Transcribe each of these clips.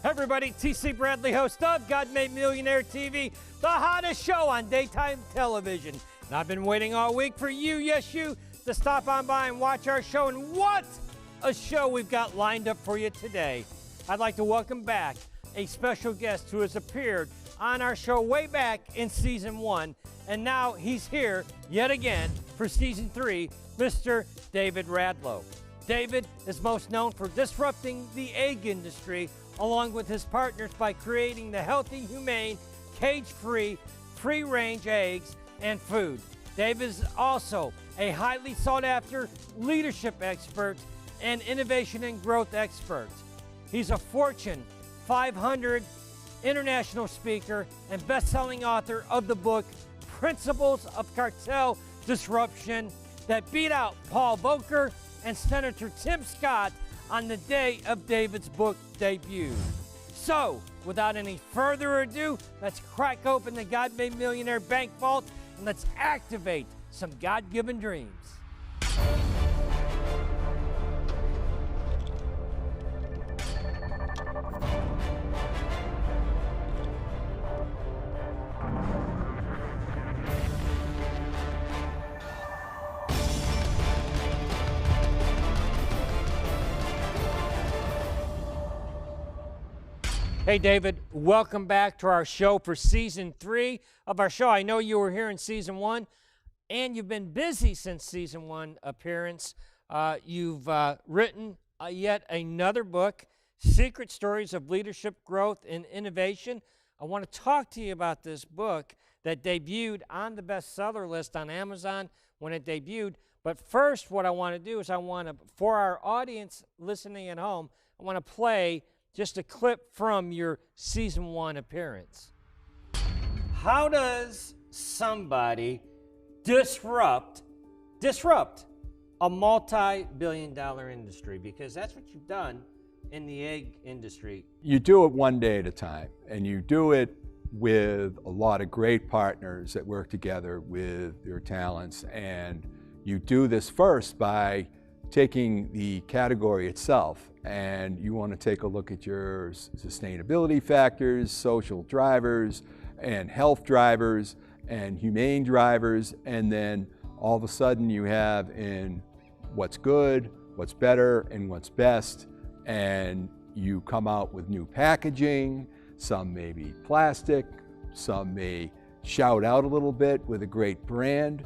Hey everybody, TC Bradley, host of God Made Millionaire TV, the hottest show on daytime television. And I've been waiting all week for you, yes you, to stop on by and watch our show. And what a show we've got lined up for you today. I'd like to welcome back a special guest who has appeared on our show way back in season 1. And now he's here yet again for season 3, Mr. David Radlo. David is most known for disrupting the egg industry along with his partners by creating the healthy, humane, cage-free, free-range eggs and food. David is also a highly sought-after leadership expert and innovation and growth expert. He's a Fortune 500 international speaker and best-selling author of the book Principles of Cartel Disruption that beat out Paul Volcker and Senator Tim Scott on the day of David's book debut. So, without any further ado, let's crack open the God Made Millionaire bank vault and let's activate some God-given dreams. Hey David, welcome back to our show for season 3 of our show. I know you were here in season 1 and you've been busy since season 1 appearance. You've written yet another book, Secret Stories of Leadership, Growth, and Innovation. I want to talk to you about this book that debuted on the bestseller list on Amazon when it debuted. But first, what I want to do is for our audience listening at home, I want to play just a clip from your season 1 appearance. How does somebody disrupt a multi-billion-dollar industry? Because that's what you've done in the egg industry. You do it one day at a time, and you do it with a lot of great partners that work together with their talents. And you do this first by taking the category itself, and you want to take a look at your sustainability factors, social drivers, and health drivers, and humane drivers, and then all of a sudden you have in what's good, what's better, and what's best, and you come out with new packaging. Some may be plastic, some may shout out a little bit with a great brand,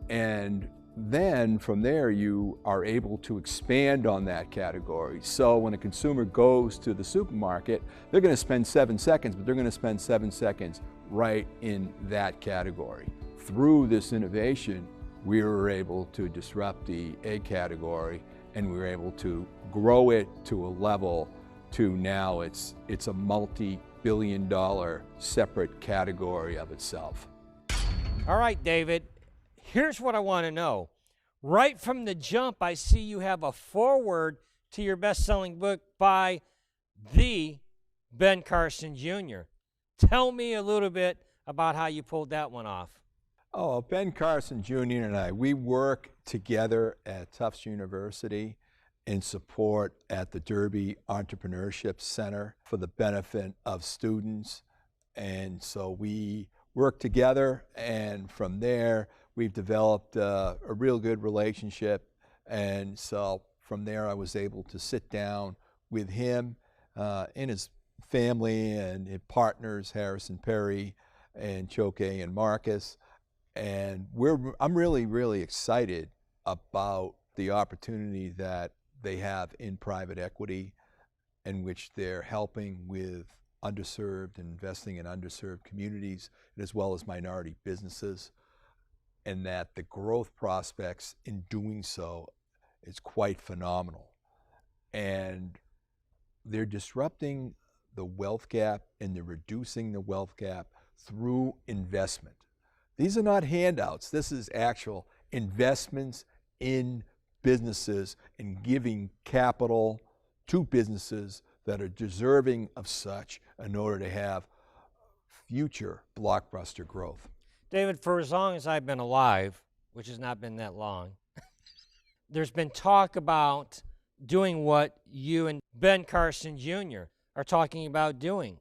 and then from there you are able to expand on that category. So when a consumer goes to the supermarket, they're going to spend 7 seconds, but they're going to spend 7 seconds right in that category. Through this innovation, we were able to disrupt the egg category, and we were able to grow it to a level to now it's a multi-billion-dollar separate category of itself. All right, David. Here's what I want to know. Right from the jump, I see you have a foreword to your best-selling book by the Ben Carson Jr. Tell me a little bit about how you pulled that one off. Oh, Ben Carson Jr. and I, we work together at Tufts University in support at the Derby Entrepreneurship Center for the benefit of students. And so we work together, and from there, we've developed a real good relationship. And so from there, I was able to sit down with him and his family and his partners, Harrison Perry and Choke and Marcus. And I'm really, really excited about the opportunity that they have in private equity, in which they're helping with underserved and investing in underserved communities, as well as minority businesses, and that the growth prospects in doing so is quite phenomenal. And they're disrupting the wealth gap, and they're reducing the wealth gap through investment. These are not handouts. This is actual investments in businesses and giving capital to businesses that are deserving of such in order to have future blockbuster growth. David, for as long as I've been alive, which has not been that long, there's been talk about doing what you and Ben Carson Jr. are talking about doing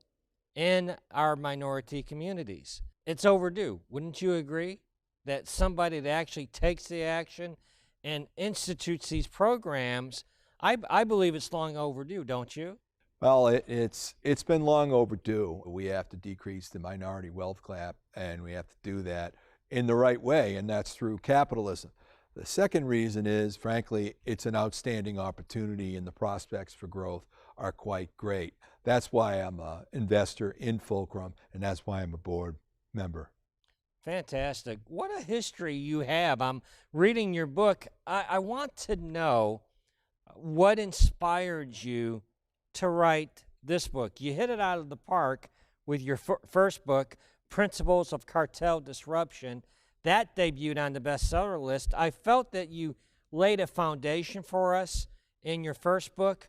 in our minority communities. It's overdue. Wouldn't you agree that somebody that actually takes the action and institutes these programs, I believe it's long overdue, don't you? Well, it's been long overdue. We have to decrease the minority wealth gap, and we have to do that in the right way, and that's through capitalism. The second reason is, frankly, it's an outstanding opportunity, and the prospects for growth are quite great. That's why I'm an investor in Fulcrum, and that's why I'm a board member. Fantastic. What a history you have. I'm reading your book. I want to know what inspired you to write this book. You hit it out of the park with your first book, Principles of Cartel Disruption. That debuted on the bestseller list. I felt that you laid a foundation for us in your first book,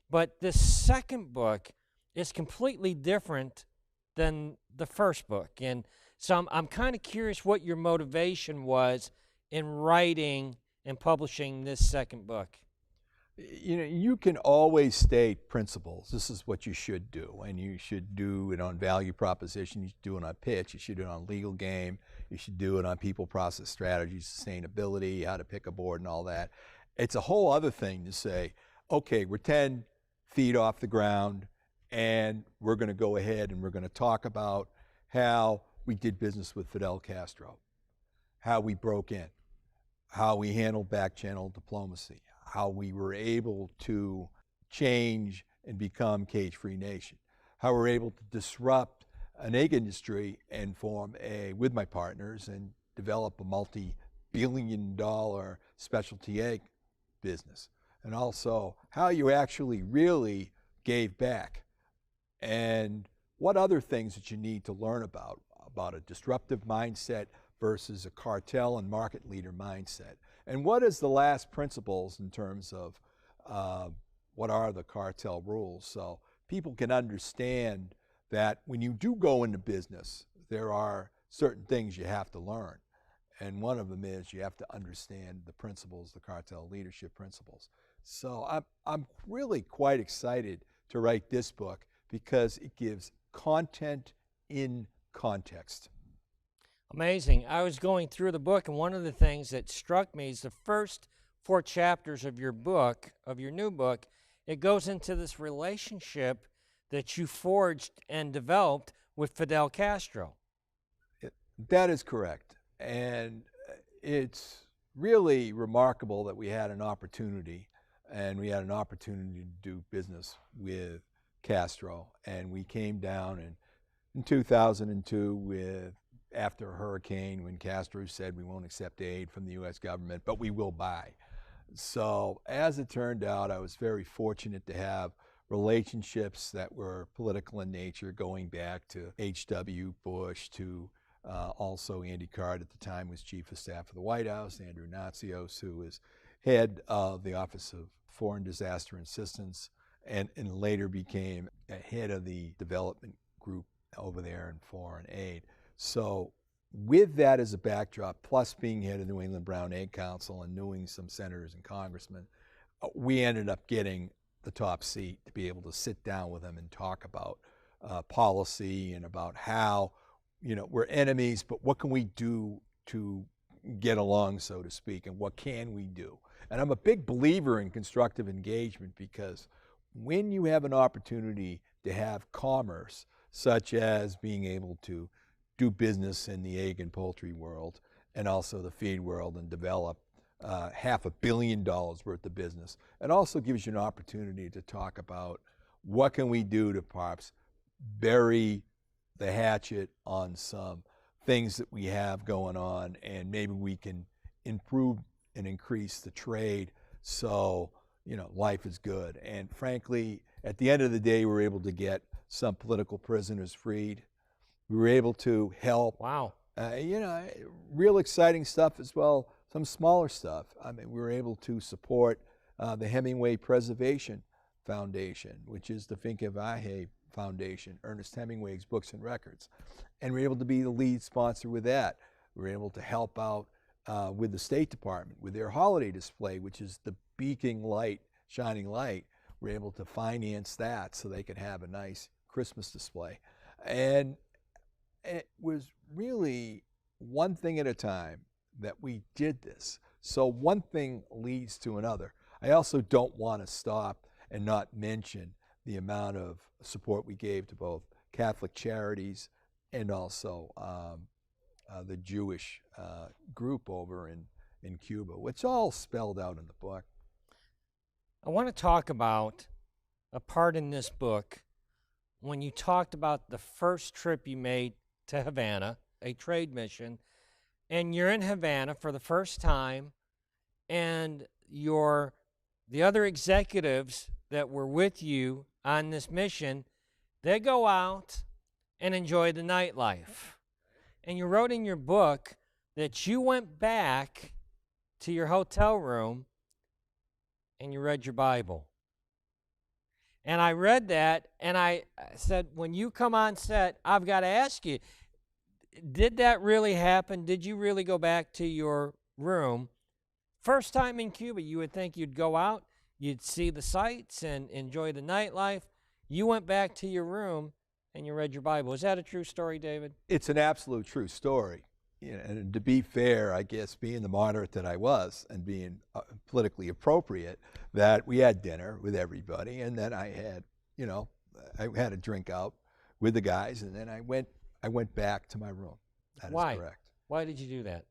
but this second book is completely different than the first book. And so I'm kind of curious what your motivation was in writing and publishing this second book. You know, you can always state principles. This is what you should do, and you should do it on value proposition. You should do it on pitch. You should do it on legal game. You should do it on people, process, strategy, sustainability, how to pick a board, and all that. It's a whole other thing to say, okay, we're 10 feet off the ground, and we're going to go ahead and we're going to talk about how we did business with Fidel Castro, how we broke in, how we handled back-channel diplomacy, how we were able to change and become cage-free nation, how we're able to disrupt an egg industry and form with my partners and develop a multi-billion-dollar specialty egg business, and also how you actually really gave back, and what other things that you need to learn about a disruptive mindset versus a cartel and market leader mindset. And what is the last principles in terms of what are the cartel rules? So people can understand that when you do go into business, there are certain things you have to learn. And one of them is you have to understand the principles, the cartel leadership principles. So I'm really quite excited to write this book because it gives content in context. Amazing. I was going through the book, and one of the things that struck me is the first 4 chapters of your book, of your new book, it goes into this relationship that you forged and developed with Fidel Castro. That is correct. And it's really remarkable that we had an opportunity, and we had an opportunity to do business with Castro. And we came down in 2002 after a hurricane when Castro said we won't accept aid from the U.S. government, but we will buy. So as it turned out, I was very fortunate to have relationships that were political in nature, going back to H.W. Bush, to also Andy Card at the time was Chief of Staff of the White House, Andrew Natsios, who was head of the Office of Foreign Disaster Assistance, and later became head of the development group over there in foreign aid. So with that as a backdrop, plus being head of the New England Brown Egg Council and knowing some senators and congressmen, we ended up getting the top seat to be able to sit down with them and talk about policy and about how, you know, we're enemies, but what can we do to get along, so to speak, and what can we do? And I'm a big believer in constructive engagement, because when you have an opportunity to have commerce, such as being able to do business in the egg and poultry world and also the feed world and develop $500 million worth of business, it also gives you an opportunity to talk about what can we do to perhaps bury the hatchet on some things that we have going on, and maybe we can improve and increase the trade so, you know, life is good. And frankly, at the end of the day, we're able to get some political prisoners freed. We were able to help. Wow. You know, real exciting stuff as well, some smaller stuff. I mean, we were able to support the Hemingway Preservation Foundation, which is the Finca Valle Foundation, Ernest Hemingway's books and records. And we were able to be the lead sponsor with that. We were able to help out with the State Department with their holiday display, which is the beacon light, shining light, were able to finance that so they could have a nice Christmas display. And it was really one thing at a time that we did this. So one thing leads to another. I also don't want to stop and not mention the amount of support we gave to both Catholic charities and also the Jewish group over in Cuba, which all spelled out in the book. I want to talk about a part in this book when you talked about the first trip you made to Havana, a trade mission, and you're in Havana for the first time, and the other executives that were with you on this mission, they go out and enjoy the nightlife. And you wrote in your book that you went back to your hotel room and you read your Bible. And I read that, and I said, when you come on set, I've got to ask you, did that really happen? Did you really go back to your room? First time in Cuba, you would think you'd go out, you'd see the sights and enjoy the nightlife. You went back to your room and you read your Bible. Is that a true story, David? It's an absolute true story. And to be fair, I guess, being the moderate that I was and being politically appropriate, that we had dinner with everybody, and then I had a drink out with the guys, and then I went back to my room. That Why? is correct. Why did you do that?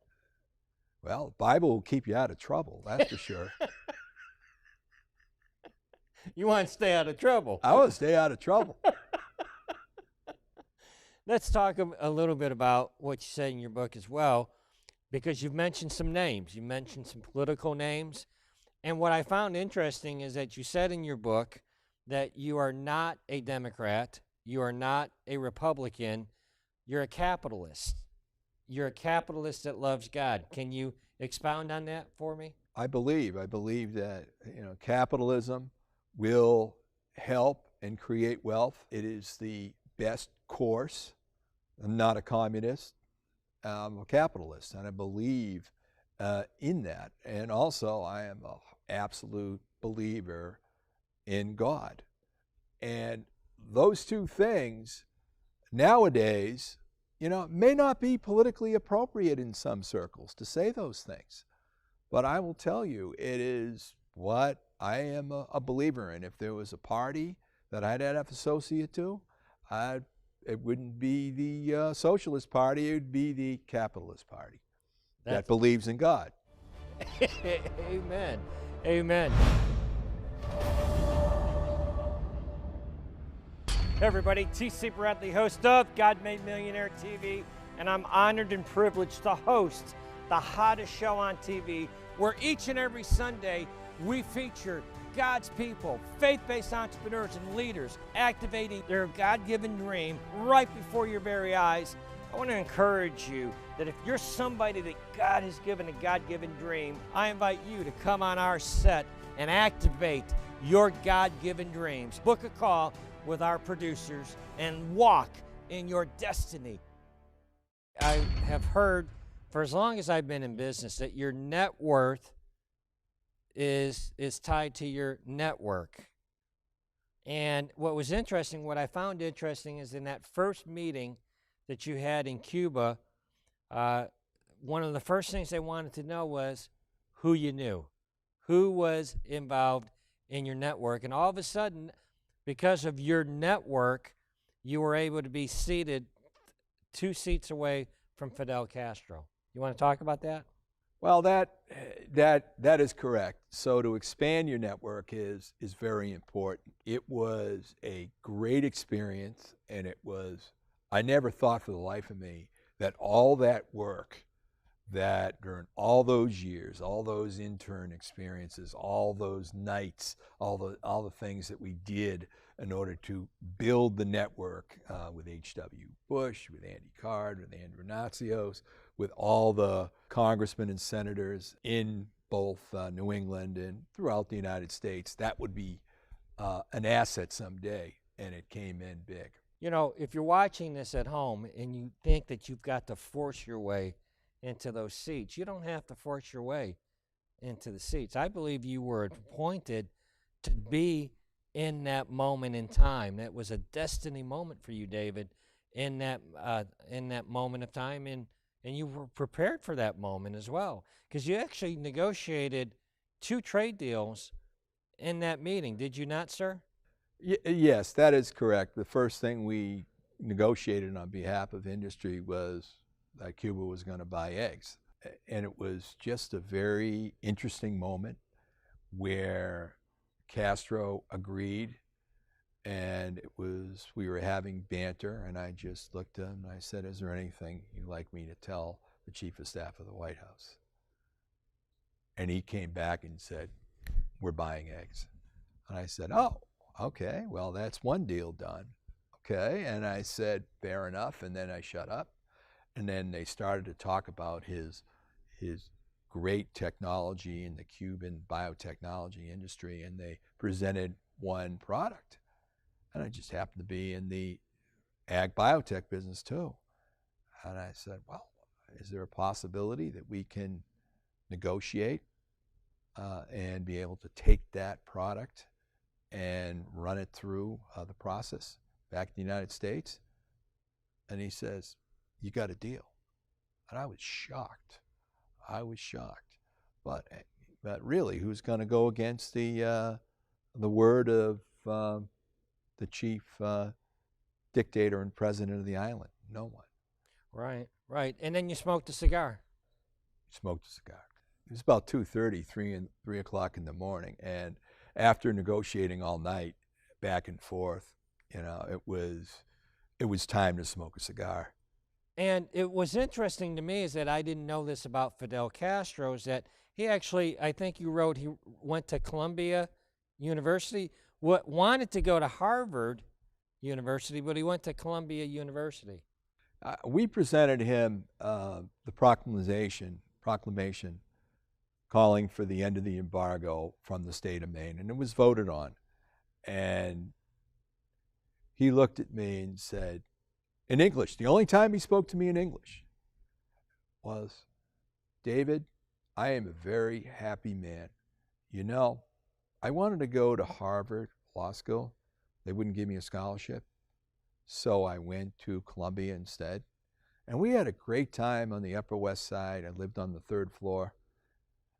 Well, the Bible will keep you out of trouble, that's for sure. You want to stay out of trouble. I want to stay out of trouble. Let's talk a little bit about what you said in your book as well, because you've mentioned some names. You mentioned some political names. And what I found interesting is that you said in your book that you are not a Democrat, you are not a Republican, you're a capitalist. You're a capitalist that loves God. Can you expound on that for me? I believe that capitalism will help and create wealth. It is the best course. I'm not a communist. I'm a capitalist, and I believe in that. And also, I am an absolute believer in God. And those two things nowadays, may not be politically appropriate in some circles to say those things. But I will tell you, it is what I am a believer in. If there was a party that I'd have associate to, it wouldn't be the Socialist Party, it would be the Capitalist Party that believes in God. Amen. Amen. Hey everybody, T.C. Bradley, host of God Made Millionaire TV, and I'm honored and privileged to host the hottest show on TV, where each and every Sunday we feature God's people, faith-based entrepreneurs and leaders activating their God-given dream right before your very eyes. I want to encourage you that if you're somebody that God has given a God-given dream, I invite you to come on our set and activate your God-given dreams. Book a call with our producers and walk in your destiny. I have heard for as long as I've been in business that your net worth is tied to your network. And what I found interesting is in that first meeting that you had in Cuba, one of the first things they wanted to know was who you knew, who was involved in your network. And all of a sudden, because of your network, you were able to be seated 2 seats away from Fidel Castro. You want to talk about that? Well, that is correct. So to expand your network is very important. It was a great experience, and I never thought for the life of me that all that work that during all those years, all those intern experiences, all those nights, all the things that we did in order to build the network with H.W. Bush, with Andy Card, with Andrew Natsios, with all the congressmen and senators in both New England and throughout the United States, that would be an asset someday, and it came in big. If you're watching this at home and you think that you've got to force your way into those seats, you don't have to force your way into the seats. I believe you were appointed to be in that moment in time. That was a destiny moment for you, David, in that moment of time, and you were prepared for that moment as well, because you actually negotiated 2 trade deals in that meeting. Did you not, sir? Yes, that is correct. The first thing we negotiated on behalf of industry was that Cuba was going to buy eggs. And it was just a very interesting moment where Castro agreed, and we were having banter, and I just looked at him and I said, "Is there anything you'd like me to tell the Chief of Staff of the White House?" And he came back and said, "We're buying eggs." And I said, "Oh, okay, well, that's one deal done." Okay, and I said, "Fair enough," and then I shut up. And then they started to talk about his great technology in the Cuban biotechnology industry, and they presented one product. And I just happened to be in the ag biotech business too. And I said, "Well, is there a possibility that we can negotiate and be able to take that product and run it through the process back in the United States?" And he says, "You got a deal." And I was shocked. But really, who's going to go against the word of the chief dictator and president of the island? No one. Right, right. And then you smoked a cigar. Smoked a cigar. It was about 2:30, 3 o'clock in the morning, and after negotiating all night, back and forth, it was time to smoke a cigar. And it was interesting to me is that I didn't know this about Fidel Castro, is that he actually, I think you wrote, he went to Columbia University, wanted to go to Harvard University, but he went to Columbia University. We presented him the proclamation calling for the end of the embargo from the state of Maine, and it was voted on. And he looked at me and said, in English, the only time he spoke to me in English was, "David, I am a very happy man. I wanted to go to Harvard Law School. They wouldn't give me a scholarship, so I went to Columbia instead. And we had a great time on the Upper West Side. I lived on the 3rd floor."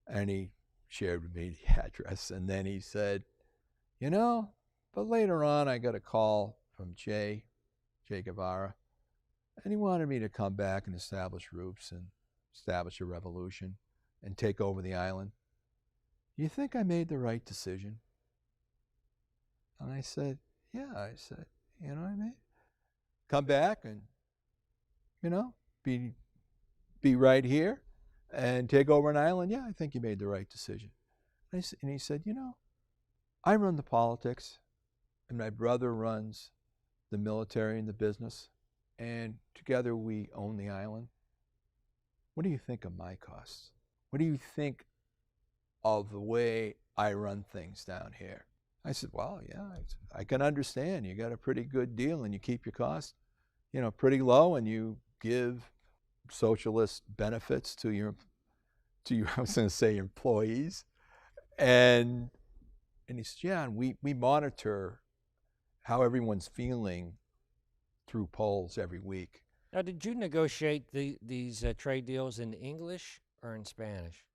And he shared with me the address. And then he said, "But later on, I got a call from Che Guevara, and he wanted me to come back and establish roots and establish a revolution and take over the island. You think I made the right decision?" And I said, "Yeah." I said, "You know what I mean? Come back and, be right here and take over an island. Yeah, I think you made the right decision." And he said, "I run the politics, and my brother runs the military and the business, and together we own the island. What do you think of my costs? What do you think of the way I run things down here?" I said, "Well, yeah, I can understand. You got a pretty good deal, and you keep your costs, pretty low, and you give socialist benefits to your I was going to say employees." And he said, "Yeah, and we monitor how everyone's feeling through polls every week." Now, did you negotiate these trade deals in English or in Spanish?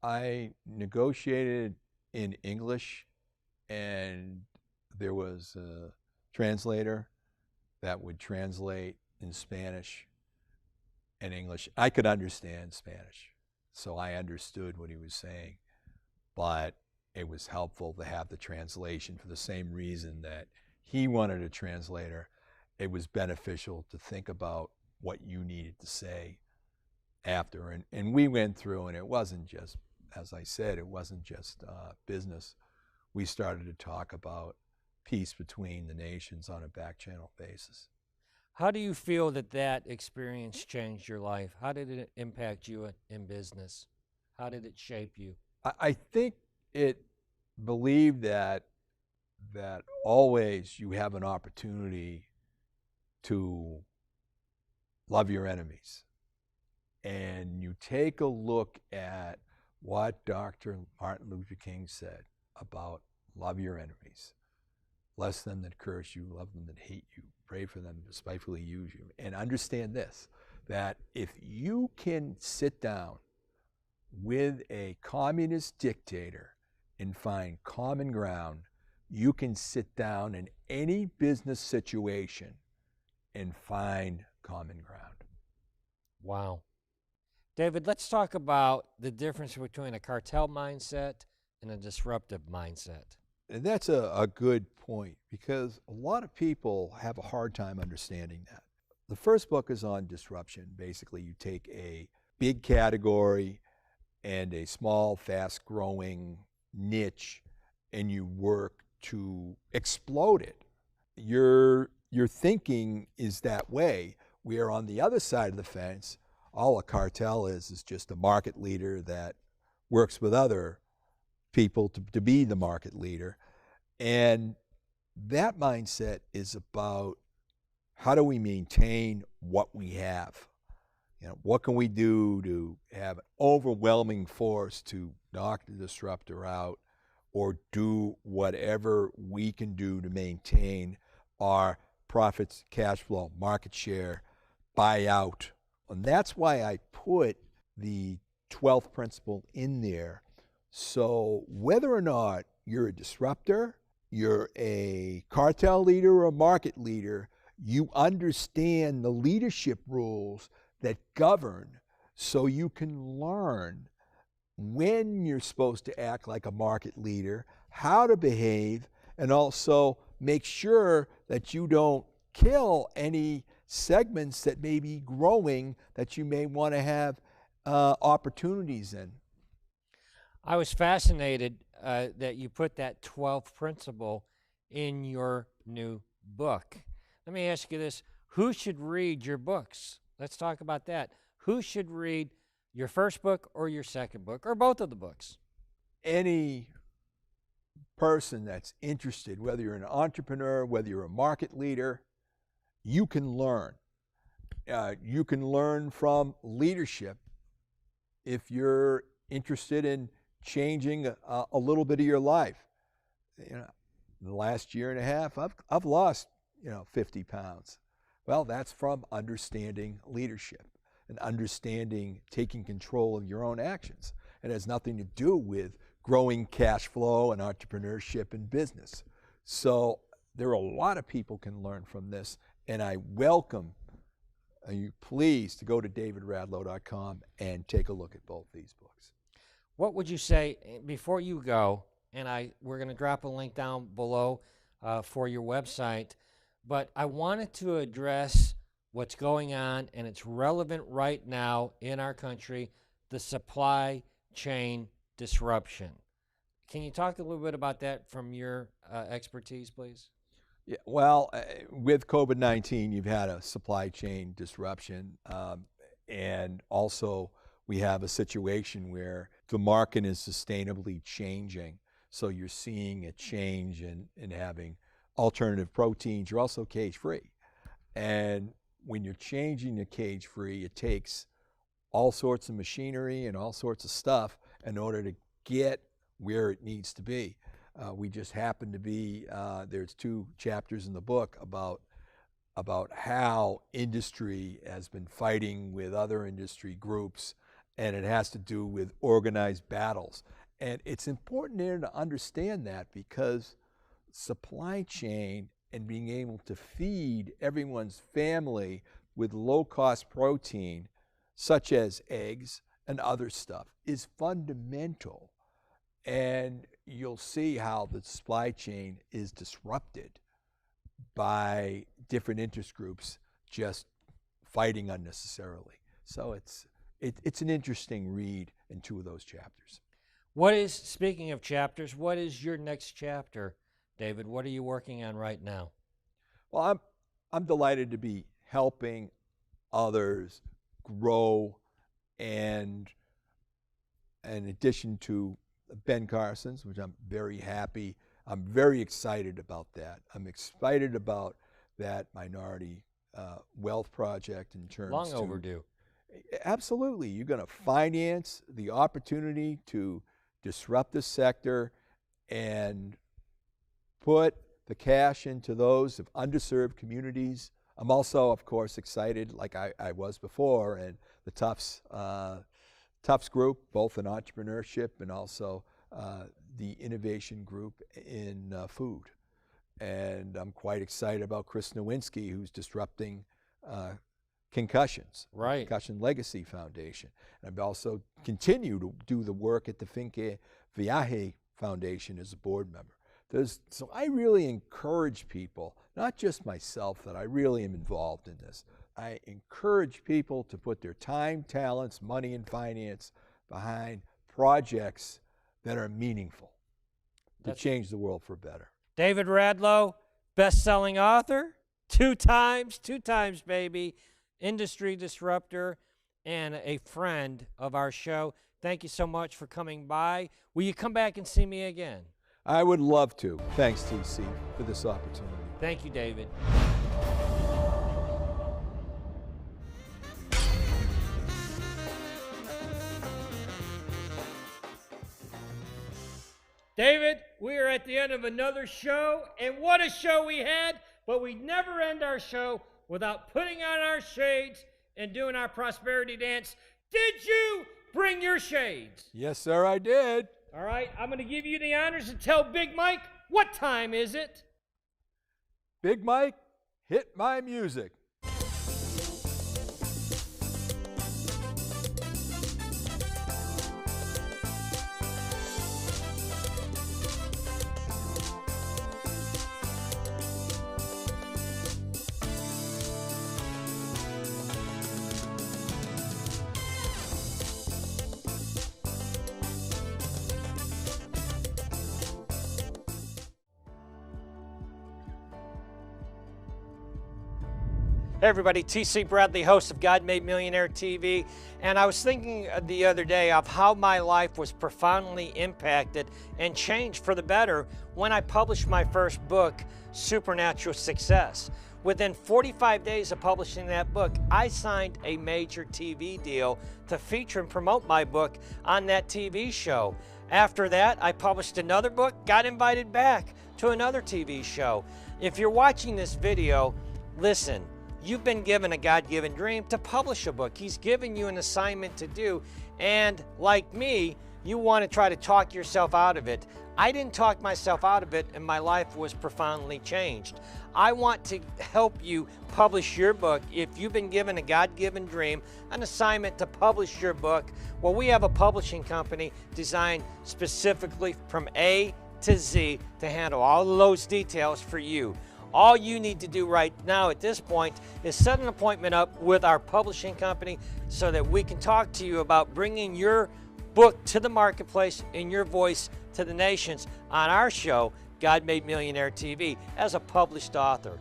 I negotiated in English, and there was a translator that would translate in Spanish and English. I could understand Spanish, so I understood what he was saying, but it was helpful to have the translation for the same reason that he wanted a translator. It was beneficial to think about what you needed to say after. And we went through, and it wasn't just, as I said, it wasn't just business. We started to talk about peace between the nations on a back channel basis. How do you feel that experience changed your life? How did it impact you in business? How did it shape you? I think it believed that always you have an opportunity to love your enemies. And you take a look at what Dr. Martin Luther King said about love your enemies. Bless them that curse you, love them that hate you, pray for them that despitefully use you. And understand this, that if you can sit down with a communist dictator and find common ground, you can sit down in any business situation and find common ground. Wow. David, let's talk about the difference between a cartel mindset and a disruptive mindset. And that's a good point, because a lot of people have a hard time understanding that. The first book is on disruption. Basically, you take a big category and a small, fast-growing niche, and you work to explode it. Your thinking is that way, where on the other side of the fence, all a cartel is just a market leader that works with other people to be the market leader. And that mindset is about how do we maintain what we have? What can we do to have an overwhelming force to knock the disruptor out, or do whatever we can do to maintain our profits, cash flow, market share, buy out. And that's why I put the 12th principle in there. So whether or not you're a disruptor, you're a cartel leader or a market leader, you understand the leadership rules that govern, so you can learn when you're supposed to act like a market leader, how to behave, and also make sure that you don't kill any segments that may be growing that you may want to have opportunities in. I was fascinated that you put that 12th principle in your new book. Let me ask you this. Who should read your books? Let's talk about that. Who should read your first book or your second book, or both of the books? Any person that's interested, whether you're an entrepreneur, whether you're a market leader, you can learn. You can learn from leadership if you're interested in changing a little bit of your life. In the last year and a half, I've lost 50 pounds. Well, that's from understanding leadership and understanding taking control of your own actions. It has nothing to do with growing cash flow and entrepreneurship and business. So there are a lot of people can learn from this, and I welcome you please to go to davidradlo.com and take a look at both these books. What would you say, before you go, and we're going to drop a link down below for your website, but I wanted to address what's going on, and it's relevant right now in our country, the supply chain disruption. Can you talk a little bit about that from your expertise, please? Yeah, well, with COVID-19, you've had a supply chain disruption, and also we have a situation where the market is sustainably changing. So you're seeing a change in having alternative proteins. You're also cage-free. And when you're changing to cage-free, it takes all sorts of machinery and all sorts of stuff in order to get where it needs to be. We just happen to be, there's 2 chapters in the book about how industry has been fighting with other industry groups, and it has to do with organized battles. And it's important there to understand that, because supply chain and being able to feed everyone's family with low-cost protein, such as eggs and other stuff, is fundamental. And you'll see how the supply chain is disrupted by different interest groups just fighting unnecessarily. So it's an interesting read in 2 of those chapters. Speaking of chapters, what is your next chapter, David? What are you working on right now? Well, I'm delighted to be helping others grow, and in addition to Ben Carson's, which I'm very happy, I'm very excited about that. I'm excited about that minority wealth project in terms Long overdue. Absolutely. You're going to finance the opportunity to disrupt the sector and put the cash into those of underserved communities. I'm also, of course, excited, like I was before, and the Tufts group, both in entrepreneurship and also the innovation group in food. And I'm quite excited about Chris Nowinski, who's disrupting Concussions, right. Concussion Legacy Foundation. And I've also continued to do the work at the Finke Viaje Foundation as a board member. So I really encourage people, not just myself, that I really am involved in this. I encourage people to put their time, talents, money, and finance behind projects that are meaningful to change the world for better. David Radlo, best-selling author, two times, baby, industry disruptor, and a friend of our show. Thank you so much for coming by. Will you come back and see me again? I would love to. Thanks, TC, for this opportunity. Thank you, David. David, we are at the end of another show, and what a show we had, but we never end our show without putting on our shades and doing our prosperity dance. Did you bring your shades? Yes, sir, I did. All right, I'm going to give you the honors and tell Big Mike, what time is it? Big Mike, hit my music. Hey everybody, TC Bradley, host of God Made Millionaire TV, and I was thinking the other day of how my life was profoundly impacted and changed for the better when I published my first book, Supernatural Success. Within 45 days of publishing that book, I signed a major TV deal to feature and promote my book on that TV show. After that, I published another book, got invited back to another TV show. If you're watching this video, listen. You've been given a God-given dream to publish a book. He's given you an assignment to do, and like me, you want to try to talk yourself out of it. I didn't talk myself out of it, and my life was profoundly changed. I want to help you publish your book. If you've been given a God-given dream, an assignment to publish your book, well, we have a publishing company designed specifically from A to Z to handle all of those details for you. All you need to do right now at this point is set an appointment up with our publishing company so that we can talk to you about bringing your book to the marketplace and your voice to the nations on our show, God Made Millionaire TV, as a published author.